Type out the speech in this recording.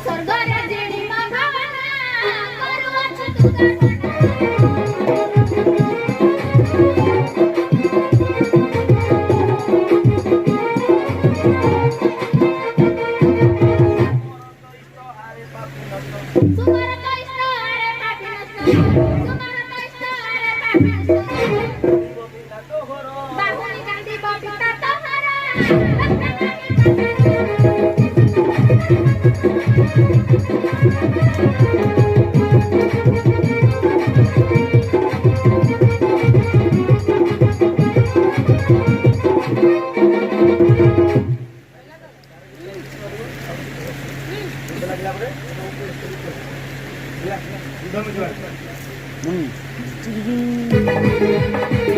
स्वर्गारे जेणी मागावना करवा छतुदा सुमार कष्ट आरे पापी सुमार कष्ट आरे पापी बाहुली गांधी बबिता तोहरा Hmm.